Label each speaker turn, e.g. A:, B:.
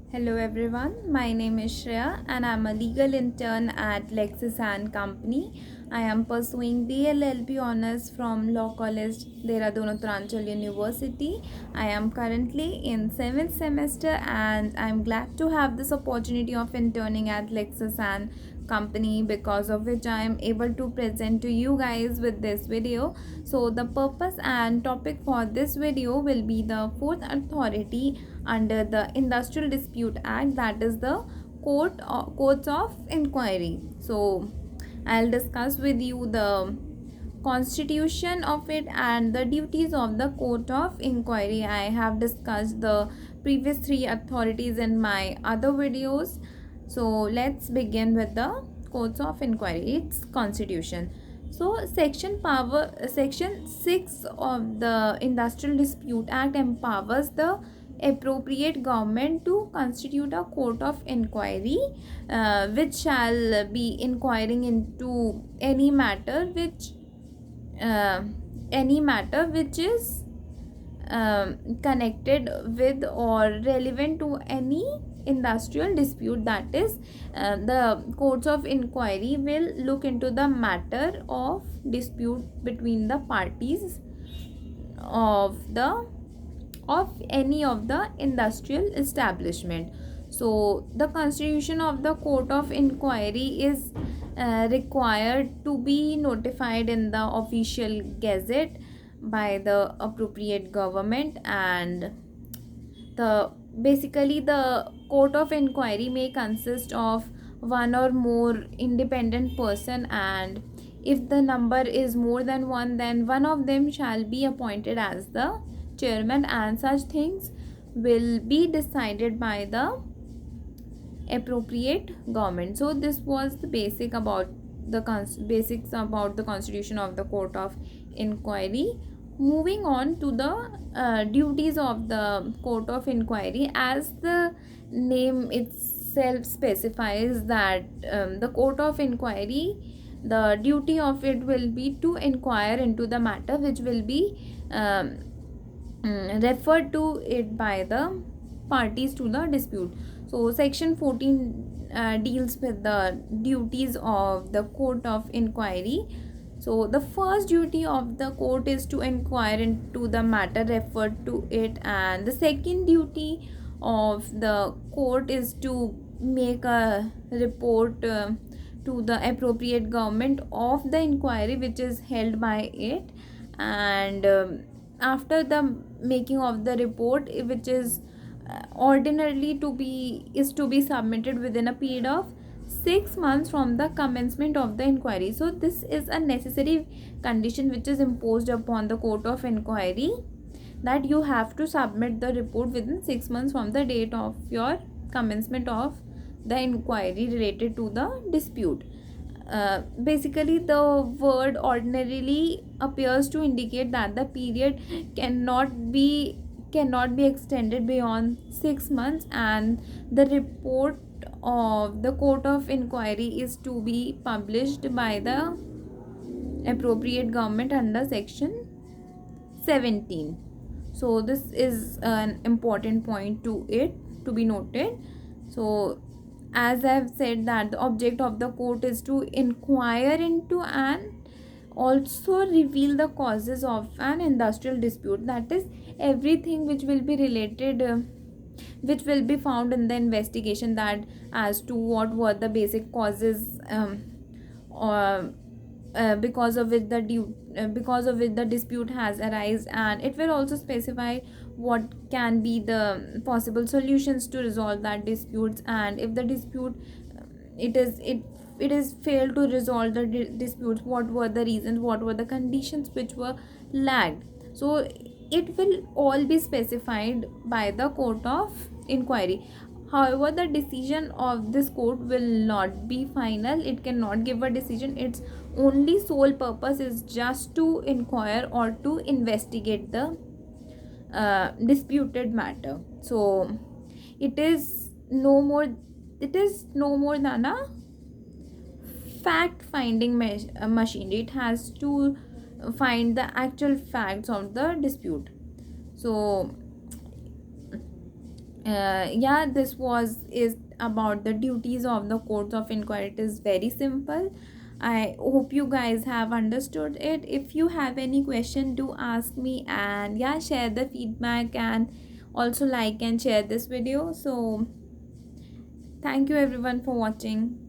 A: Hello everyone, my name is Shreya and I'm a legal intern at Lexis and Company. I am pursuing BLLB honors from Law College, Dehradun Uttaranchal University. I am currently in 7th semester and I'm glad to have this opportunity of interning at Lexis and Company, because of which I am able to present to you guys with this video. So the purpose and topic for this video will be the fourth authority under the Industrial Dispute Act, that is the courts of inquiry. So I'll discuss with you the constitution of it and the duties of the court of inquiry. I have discussed the previous three authorities in my other videos. So let's begin with the courts of inquiry, its constitution. So section 6 of the Industrial Dispute Act empowers the appropriate government to constitute a court of inquiry, which shall be inquiring into uh, any matter which is connected with or relevant to any industrial dispute. That is, the courts of inquiry will look into the matter of dispute between the parties of any of the industrial establishment. So the constitution of the court of inquiry is required to be notified in the official gazette by the appropriate government, and the court of inquiry may consist of one or more independent person, and if the number is more than one, then one of them shall be appointed as the chairman, and such things will be decided by the appropriate government. So this was the basics about the constitution of the court of inquiry. Moving on to the duties of the court of inquiry, as the name itself specifies that the court of inquiry, the duty of it will be to inquire into the matter which will be referred to it by the parties to the dispute. So section 14 deals with the duties of the court of inquiry. So the first duty of the court is to inquire into the matter referred to it, and the second duty of the court is to make a report to the appropriate government of the inquiry which is held by it. And after the making of the report, which is ordinarily to be submitted within a period of 6 months from the commencement of the inquiry. So this is a necessary condition which is imposed upon the court of inquiry, that you have to submit the report within 6 months from the date of your commencement of the inquiry related to the dispute. Basically, the word ordinarily appears to indicate that the period cannot be extended beyond 6 months, and the report of the court of inquiry is to be published by the appropriate government under section 17. So this is an important point to it to be noted. So as I have said, that the object of the court is to inquire into and also reveal the causes of an industrial dispute. That is, everything which will be related which will be found in the investigation, that as to what were the basic causes or because of which the dispute has arisen, and it will also specify what can be the possible solutions to resolve that disputes, and if the dispute it is failed to resolve the disputes, what were the reasons, what were the conditions which were lagged. So it will all be specified by the court of inquiry. However, the decision of this court will not be final. It cannot give a decision. Its only sole purpose is just to inquire or to investigate the disputed matter. So it is no more than a fact finding machinery. It has to find the actual facts of the dispute. So Yeah, this was is about the duties of the courts of inquiry. It is very simple. I hope you guys have understood it. If you have any question, do ask me, and yeah, share the feedback, and also like and share this video. So thank you everyone for watching.